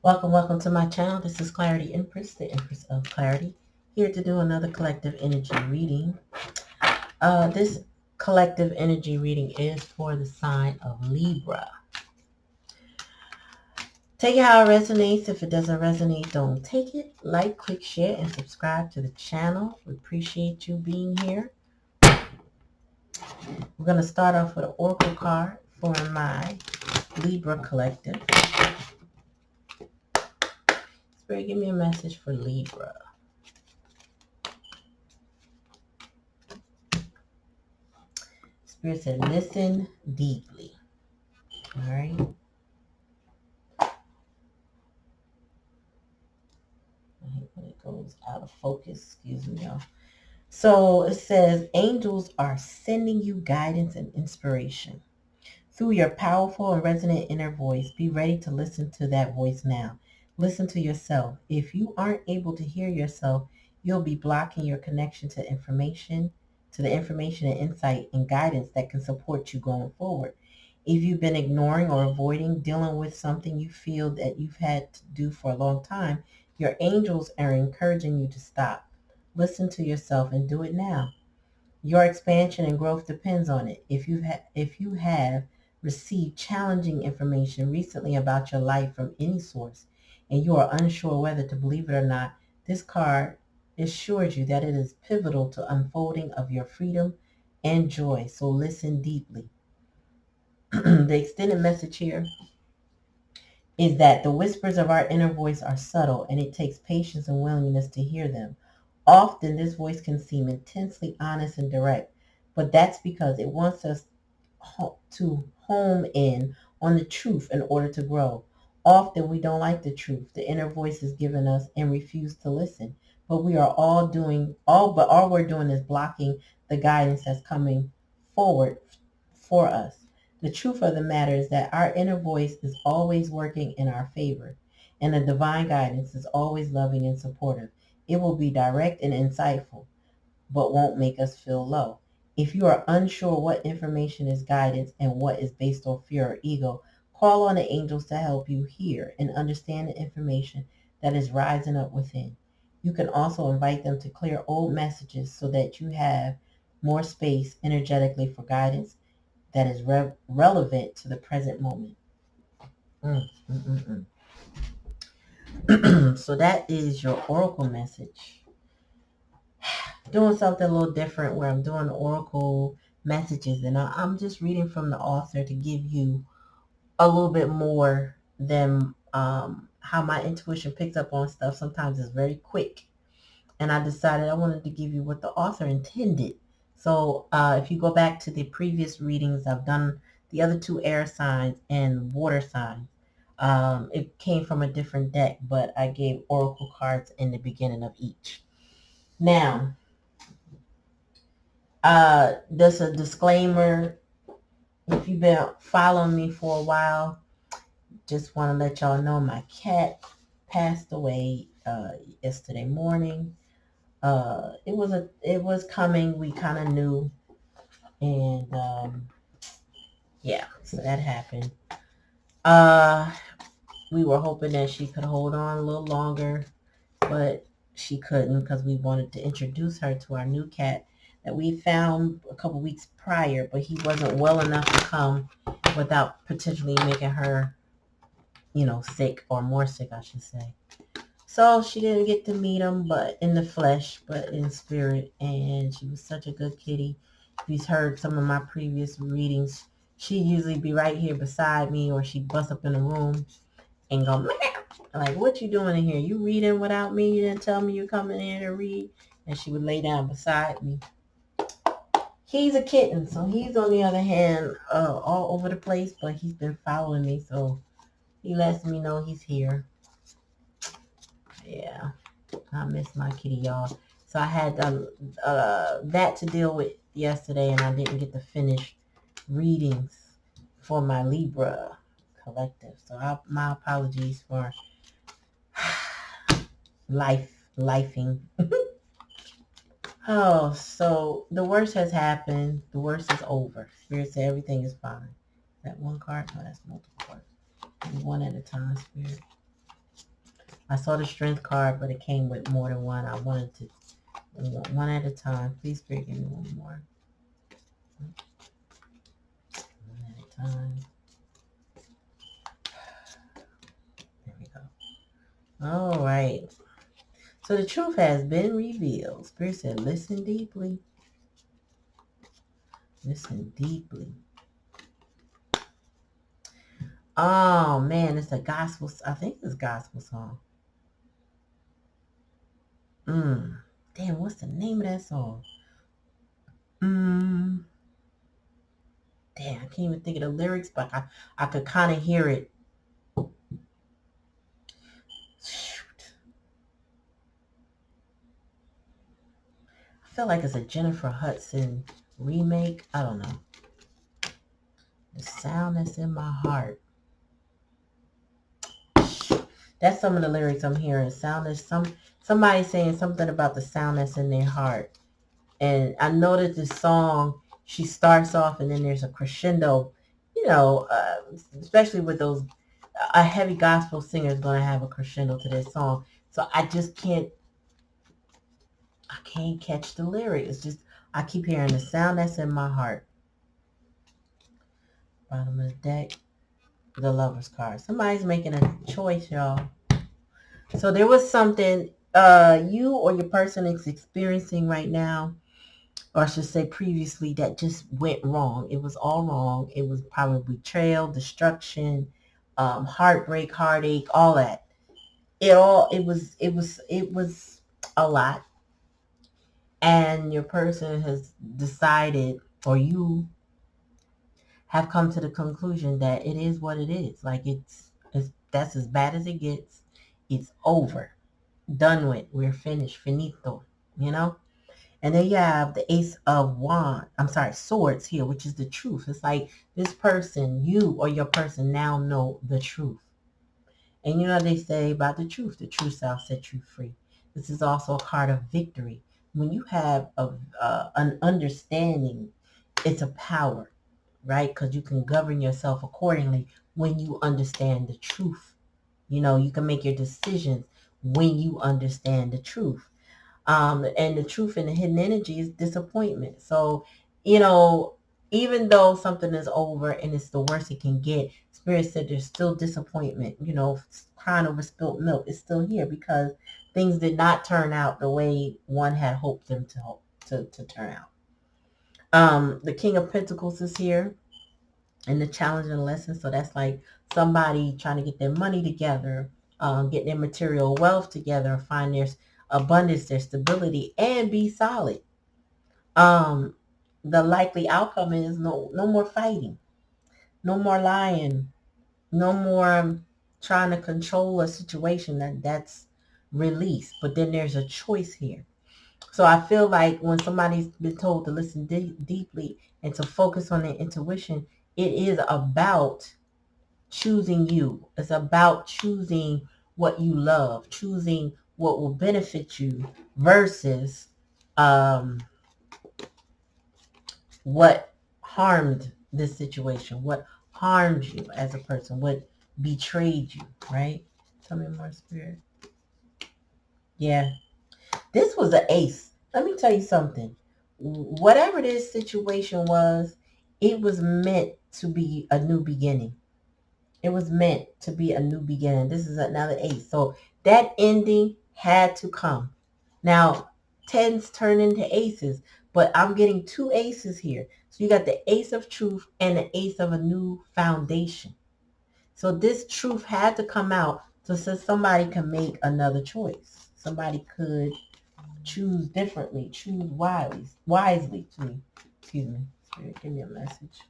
Welcome to my channel. This is Clarity Empress, the Empress of Clarity, here to do another collective energy reading. This collective energy reading is for the sign of Libra. Take it how it resonates. If it doesn't resonate, don't take it. Like, click, share, and subscribe to the channel. We appreciate you being here. We're going to start off with an oracle card for my Libra collective. Spirit, give me a message for Libra. Spirit said, listen deeply. All right. I hate when it goes out of focus. Excuse me, y'all. So it says, angels are sending you guidance and inspiration. Through your powerful and resonant inner voice, be ready to listen to that voice now. Listen to yourself. If you aren't able to hear yourself, you'll be blocking your connection to the information and insight and guidance that can support you going forward. If you've been ignoring or avoiding dealing with something you feel that you've had to do for a long time, your angels are encouraging you to stop. Listen to yourself and do it now. Your expansion and growth depends on it. If you have received challenging information recently about your life from any source and you are unsure whether to believe it or not, this card assures you that it is pivotal to unfolding of your freedom and joy. So listen deeply. The extended message here is that the whispers of our inner voice are subtle, and it takes patience and willingness to hear them. Often this voice can seem intensely honest and direct, but that's because it wants us to home in on the truth in order to grow. Often we don't like the truth the inner voice is giving us and refuse to listen. But all we're doing is blocking the guidance that's coming forward for us. The truth of the matter is that our inner voice is always working in our favor, and the divine guidance is always loving and supportive. It will be direct and insightful, but won't make us feel low. If you are unsure what information is guidance and what is based on fear or ego, call on the angels to help you hear and understand the information that is rising up within. You can also invite them to clear old messages so that you have more space energetically for guidance that is relevant to the present moment. Mm, mm, mm, mm. So that is your oracle message. Doing something a little different where I'm doing oracle messages, and I'm just reading from the author to give you a little bit more than how my intuition picks up on stuff. Sometimes it's very quick, and I decided I wanted to give you what the author intended. So if you go back to the previous readings, I've done the other two air signs and water signs. It came from a different deck, but I gave oracle cards in the beginning of each. Now, just a disclaimer. If you've been following me for a while, just want to let y'all know my cat passed away yesterday morning. It was coming. We kind of knew, and yeah, so that happened. Uh, we were hoping that she could hold on a little longer, but she couldn't because we wanted to introduce her to our new cat that we found a couple weeks prior, but he wasn't well enough to come without potentially making her, sick, or more sick, I should say. So she didn't get to meet him, but in the flesh, but in spirit. And she was such a good kitty. If you've heard some of my previous readings, she'd usually be right here beside me, or she'd bust up in the room and go, meow. Like, what you doing in here? You reading without me? You didn't tell me you coming in to read? And she would lay down beside me. He's a kitten, so he's on the other hand all over the place, but he's been following me, so he lets me know he's here. Yeah, I miss my kitty, y'all. So I had that to deal with yesterday, and I didn't get to finish readings for my Libra collective. So my apologies for lifing. Oh, so the worst has happened. The worst is over. Spirit said everything is fine. Is that one card? No, that's multiple cards. One at a time, Spirit. I saw the strength card, but it came with more than one. I wanted to one at a time. Please, Spirit, give me one more. One at a time. There we go. All right. So the truth has been revealed. Spirit said, listen deeply. Listen deeply. Oh, man, it's a gospel. I think it's a gospel song. Damn, what's the name of that song? Damn, I can't even think of the lyrics, but I could kind of hear it. Shoot. I feel like it's a Jennifer Hudson remake. I don't know. The sound that's in my heart. That's some of the lyrics I'm hearing. Sound is somebody saying something about the sound that's in their heart. And I know that this song, she starts off and then there's a crescendo, especially with those, a heavy gospel singer is going to have a crescendo to this song. So I can't catch the lyric. It's just, I keep hearing the sound that's in my heart. Bottom of the deck, the Lover's card. Somebody's making a choice, y'all. So there was something you or your person is experiencing right now, or I should say previously, that just went wrong. It was all wrong. It was probably betrayal, destruction, heartbreak, heartache, all that. It was a lot. And your person has decided, or you have come to the conclusion that it is what it is. Like that's as bad as it gets. It's over. Done with. We're finished. Finito. You know? And then you have the Ace of Swords here, which is the truth. It's like this person, you or your person now know the truth. And you know they say about the truth shall set you free. This is also a card of victory. When you have an understanding, it's a power, right? Because you can govern yourself accordingly when you understand the truth. You can make your decisions when you understand the truth. And the truth in the hidden energy is disappointment. So, even though something is over and it's the worst it can get, Spirit said there's still disappointment. Crying over spilt milk is still here because things did not turn out the way one had hoped them to turn out. The King of Pentacles is here and the challenge and the lesson. So that's like somebody trying to get their money together, get their material wealth together, find their abundance, their stability, and be solid. The likely outcome is no more fighting, no more lying, no more trying to control a situation. That's released. But then there's a choice here. So I feel like when somebody's been told to listen deeply and to focus on their intuition, it is about choosing you. It's about choosing what you love, choosing what will benefit you versus what harmed this situation, what harmed you as a person, what betrayed you, right? Tell me more, Spirit. Yeah. This was an ace. Let me tell you something. Whatever this situation was, it was meant to be a new beginning. It was meant to be a new beginning. This is another ace. So that ending had to come. Now, tens turn into aces, but I'm getting two aces here. So you got the ace of truth and the ace of a new foundation. So this truth had to come out so somebody can make another choice. Somebody could choose differently, choose wisely. Excuse me. Spirit, give me a message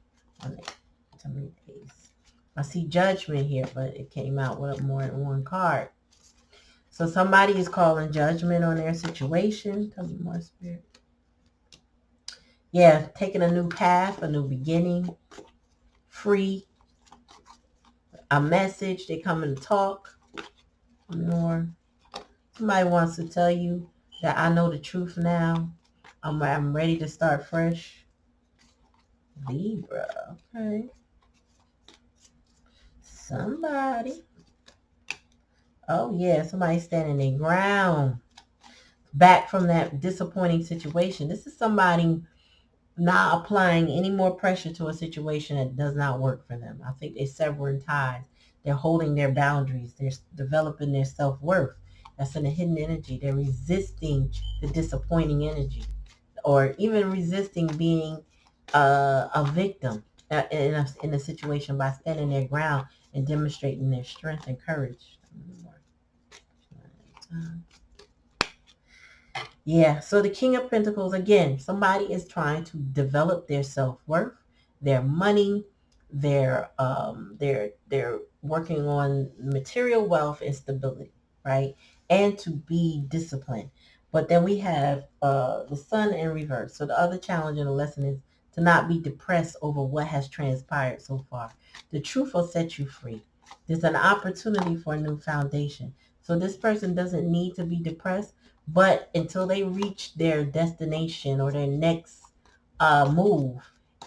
on it. Tell me the ace. I see judgment here, but it came out with more than one card. So somebody is calling judgment on their situation. Tell me more, Spirit. Yeah, taking a new path, a new beginning, free, a message. They coming to talk more. Somebody wants to tell you that I know the truth now. I'm ready to start fresh. Libra. Okay. Somebody. Oh, yeah. Somebody standing their ground back from that disappointing situation. This is somebody not applying any more pressure to a situation that does not work for them. I think they're severing ties. They're holding their boundaries. They're developing their self-worth. That's in a hidden energy. They're resisting the disappointing energy, or even resisting being a victim in a situation by standing their ground and demonstrating their strength and courage. Yeah, so the King of Pentacles, again, somebody is trying to develop their self-worth, their money, they're working on material wealth and stability, right? And to be disciplined. But then we have the Sun in reverse. So the other challenge in the lesson is to not be depressed over what has transpired so far. The truth will set you free. There's an opportunity for a new foundation. So this person doesn't need to be depressed, but until they reach their destination or their next move,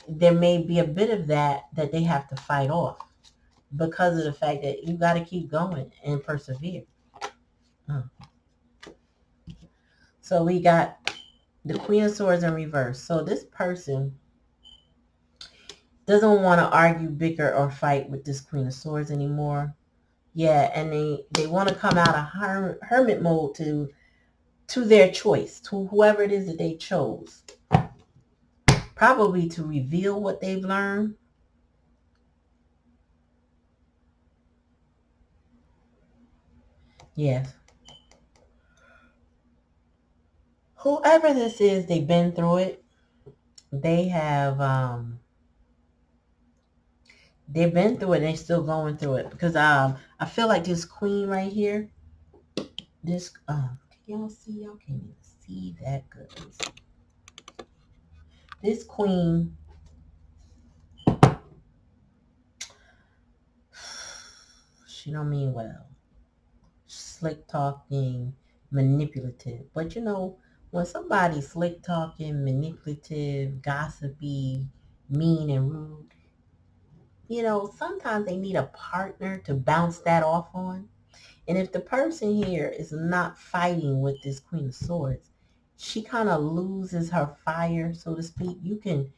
there may be a bit of that they have to fight off because of the fact that you got to keep going and persevere. So we got the Queen of Swords in reverse. So this person doesn't want to argue, bicker, or fight with this Queen of Swords anymore. Yeah, and they want to come out of hermit mode to their choice, to whoever it is that they chose. Probably to reveal what they've learned. Yes. Whoever this is, they've been through it. They have they've been through it and they're still going through it. Because I feel like this queen right here, this can y'all see? Y'all can't even see that good. This queen, she don't mean well. Slick talking, manipulative. But you know, when somebody's slick talking, manipulative, gossipy, mean and rude, you know, sometimes they need a partner to bounce that off on. And if the person here is not fighting with this Queen of Swords, she kind of loses her fire, so to speak. You can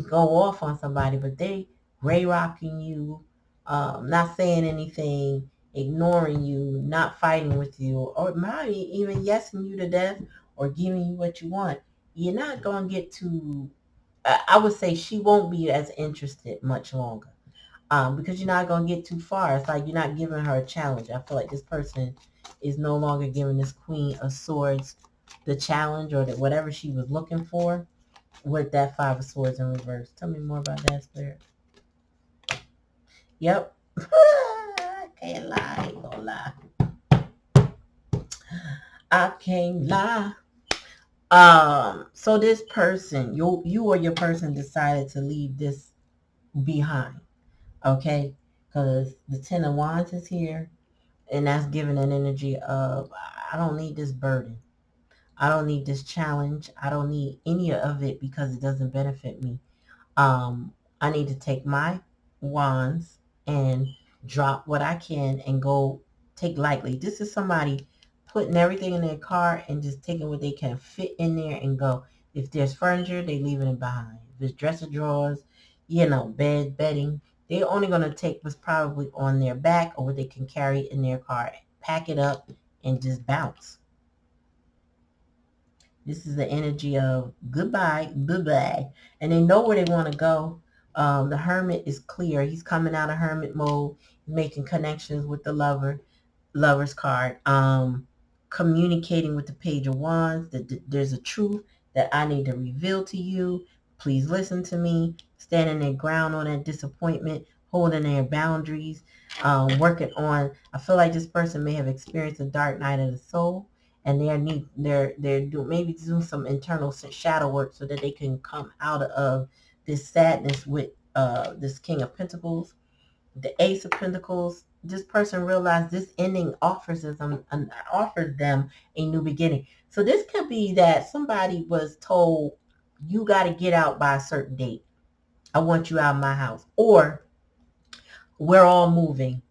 go off on somebody, but they gray rocking you, not saying anything, ignoring you, not fighting with you, or maybe even yesing you to death or giving you what you want. You're not going to get to, I would say she won't be as interested much longer, because you're not going to get too far. It's like you're not giving her a challenge. I feel like this person is no longer giving this Queen of Swords the challenge or whatever she was looking for with that Five of Swords in reverse. Tell me more about that, Spirit. Yep. I can't lie. I ain't gonna lie. I can't lie. So this person, you or your person decided to leave this behind, okay? Because the Ten of Wands is here. And that's giving an energy of, I don't need this burden. I don't need this challenge. I don't need any of it because it doesn't benefit me. I need to take my wands and drop what I can and go take lightly. This is somebody putting everything in their car and just taking what they can fit in there and go. If there's furniture, they leaving it behind. If there's dresser drawers, bed, bedding, they're only going to take what's probably on their back or what they can carry in their car, pack it up, and just bounce. This is the energy of goodbye, bye-bye. And they know where they want to go. The hermit is clear. He's coming out of hermit mode, making connections with the lover's card. Communicating with the Page of Wands that there's a truth that I need to reveal to you. Please listen to me. Standing their ground on that disappointment, holding their boundaries, working on. I feel like this person may have experienced a dark night of the soul, and they're doing some internal shadow work so that they can come out of this sadness with this King of Pentacles, the Ace of Pentacles. This person realized this ending offered them a new beginning. So this could be that somebody was told, you got to get out by a certain date. I want you out of my house. Or we're all moving.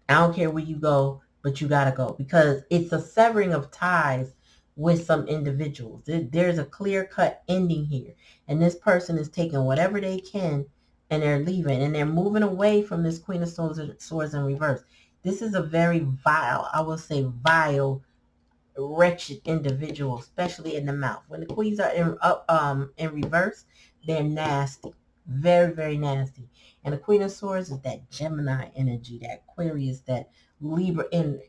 I don't care where you go. but you got to go because it's a severing of ties with some individuals. There's a clear-cut ending here. And this person is taking whatever they can and they're leaving. And they're moving away from this Queen of Swords in reverse. This is a very vile, I will say vile, wretched individual, especially in the mouth. When the queens are in reverse, they're nasty. Very, very nasty. And the Queen of Swords is that Gemini energy, that Aquarius, that Libra in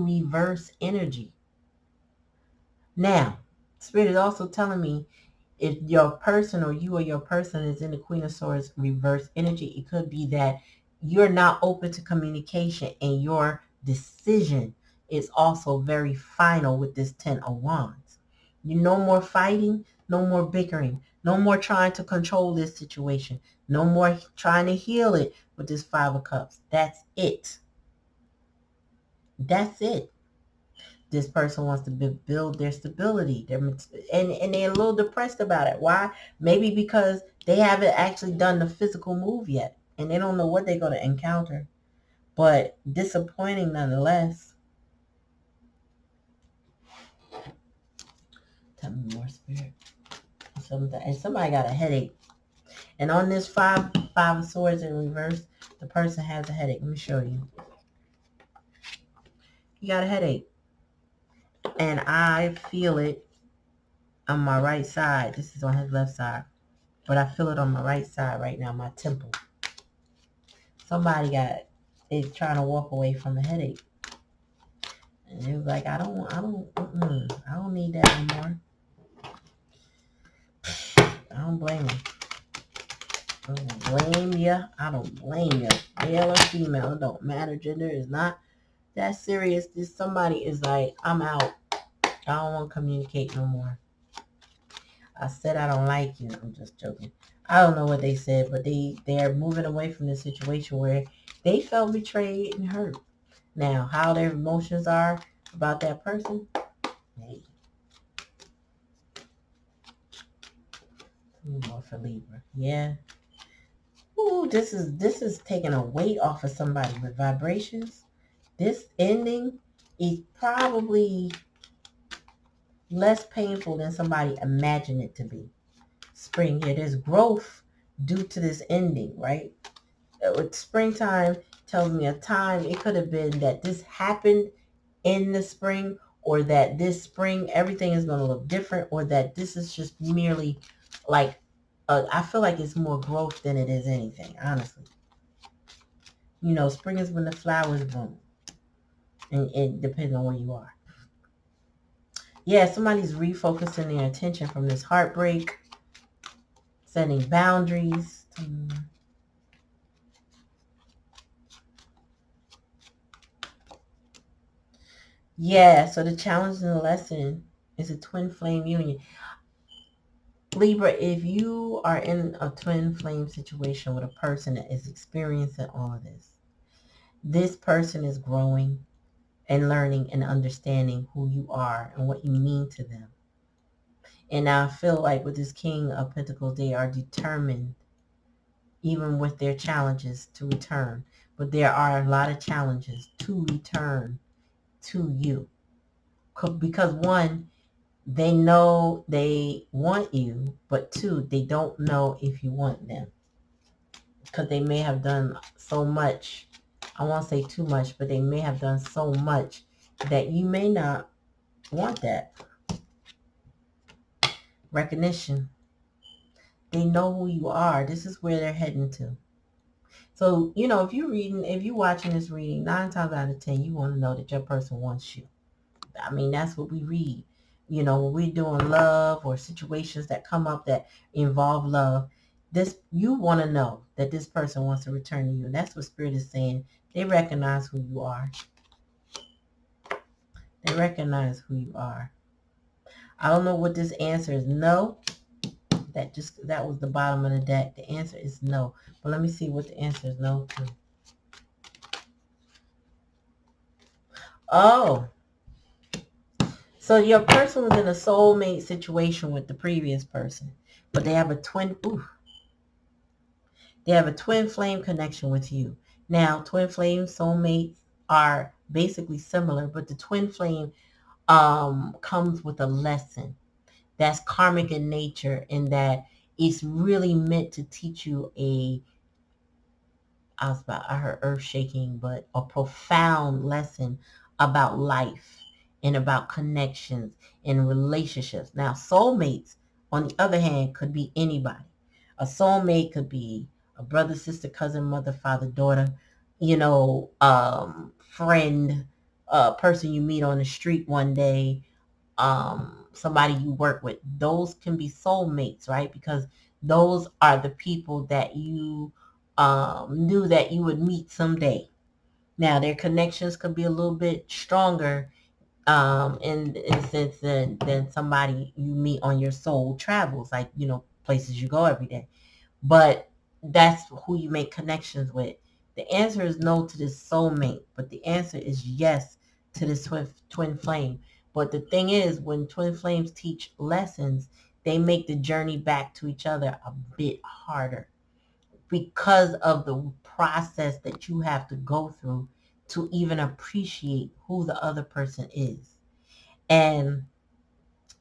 reverse energy. Now, Spirit is also telling me if your person or you or your person is in the Queen of Swords reverse energy, it could be that you're not open to communication and your decision is also very final with this 10 of Wands. You no more fighting, no more bickering, no more trying to control this situation, no more trying to heal it with this 5 of Cups. That's it. That's it. This person wants to build their stability. And they're a little depressed about it. Why? Maybe because they haven't actually done the physical move yet. And they don't know what they're going to encounter. But disappointing nonetheless. Tell me more, Spirit. And somebody got a headache. And on this five of Swords in reverse, the person has a headache. Let me show you. You got a headache. And I feel it on my right side. This is on his left side. But I feel it on my right side right now, my temple. Somebody is trying to walk away from a headache. And it was like, I don't need that anymore. I don't blame you. I don't blame you. I don't blame you. Male or female, it don't matter. Gender is not that serious. Somebody is like, I'm out. I don't want to communicate no more. I said I don't like you. I'm just joking. I don't know what they said, but they are moving away from the situation where they felt betrayed and hurt. Now, how their emotions are about that person, hey. More for Libra. Yeah. Ooh, this is taking a weight off of somebody with vibrations. This ending is probably less painful than somebody imagined it to be. Spring here, there's growth due to this ending, right? With springtime tells me a time, it could have been that this happened in the spring, or that this spring everything is going to look different, or that this is just merely like, I feel like it's more growth than it is anything, honestly. You know, spring is when the flowers bloom. And it depends on where you are. Yeah, somebody's refocusing their attention from this heartbreak, setting boundaries. Yeah, so the challenge and the lesson is a twin flame union. Libra, if you are in a twin flame situation with a person that is experiencing all of this person is growing and learning and understanding who you are and what you mean to them. And I feel like with this King of Pentacles, they are determined, even with their challenges, to return. But there are a lot of challenges to return to you. Because one, they know they want you, but two, they don't know if you want them. Because they may have done so much, I won't say too much, but they may have done so much that you may not want that. Recognition. They know who you are. This is where they're heading to. So, you know, if you're watching this reading, 9 times out of 10, you want to know that your person wants you. I mean, that's what we read. You know, when we're doing love or situations that come up that involve love, you want to know that this person wants to return to you. And that's what Spirit is saying. They recognize who you are. They recognize who you are. I don't know what this answer is. No. That was the bottom of the deck. The answer is no. But let me see what the answer is no to. Oh. So your person was in a soulmate situation with the previous person. But they have a twin flame connection with you. Now, twin flame, soulmates, are basically similar, but the twin flame comes with a lesson that's karmic in nature, in that it's really meant to teach you I heard earth shaking, but a profound lesson about life and about connections and relationships. Now, soulmates, on the other hand, could be anybody. A soulmate could be a brother, sister, cousin, mother, father, daughter, friend, person you meet on the street one day, somebody you work with. Those can be soulmates, right? Because those are the people that you knew that you would meet someday. Now, their connections could be a little bit stronger in a sense than somebody you meet on your soul travels, like, places you go every day. But that's who you make connections with. The answer is no to this soulmate, but the answer is yes to this twin flame. But the thing is, when twin flames teach lessons, they make the journey back to each other a bit harder because of the process that you have to go through to even appreciate who the other person is. And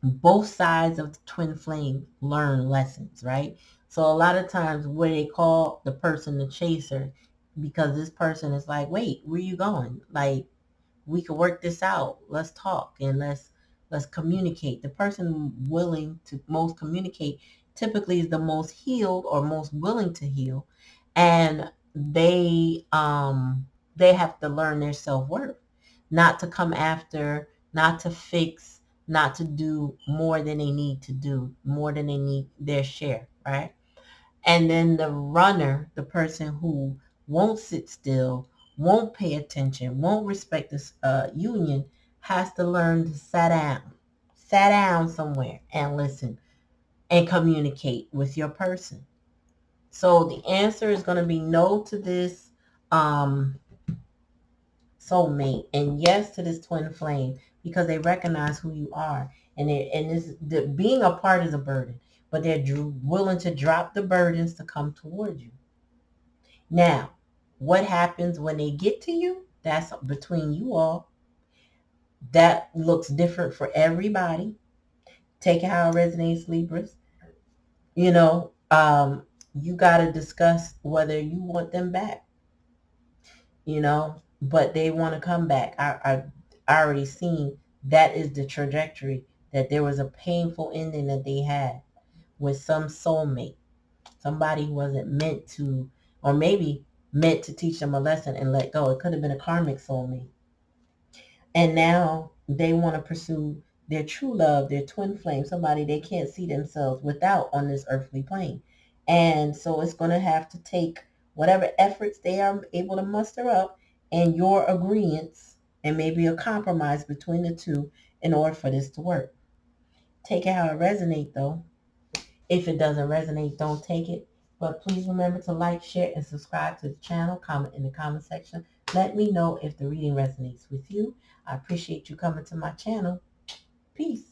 both sides of the twin flame learn lessons, right? So a lot of times where they call the person the chaser, because this person is like, wait, where you going? Like, we could work this out. Let's talk and let's communicate. The person willing to most communicate typically is the most healed or most willing to heal. And they have to learn their self-worth, not to come after, not to fix, not to do more than they need to do, more than they need their share, right? And then the runner, the person who won't sit still, won't pay attention, won't respect this union, has to learn to sit down somewhere and listen and communicate with your person. So the answer is going to be no to this um, soulmate and yes to this twin flame, because they recognize who you are, and being apart is a burden, but they're willing to drop the burdens to come toward you. Now, what happens when they get to you? That's between you all. That looks different for everybody. Take it how it resonates, Libras. You know, you got to discuss whether you want them back, but they want to come back. I already seen that is the trajectory, that there was a painful ending that they had with some soulmate, somebody who wasn't meant to, or maybe meant to teach them a lesson and let go. It could have been a karmic soulmate. And now they want to pursue their true love, their twin flame, somebody they can't see themselves without on this earthly plane. And so it's going to have to take whatever efforts they are able to muster up and your agreements and maybe a compromise between the two in order for this to work. Take it how it resonates, though. If it doesn't resonate, don't take it. But please remember to like, share, and subscribe to the channel. Comment in the comment section. Let me know if the reading resonates with you. I appreciate you coming to my channel. Peace.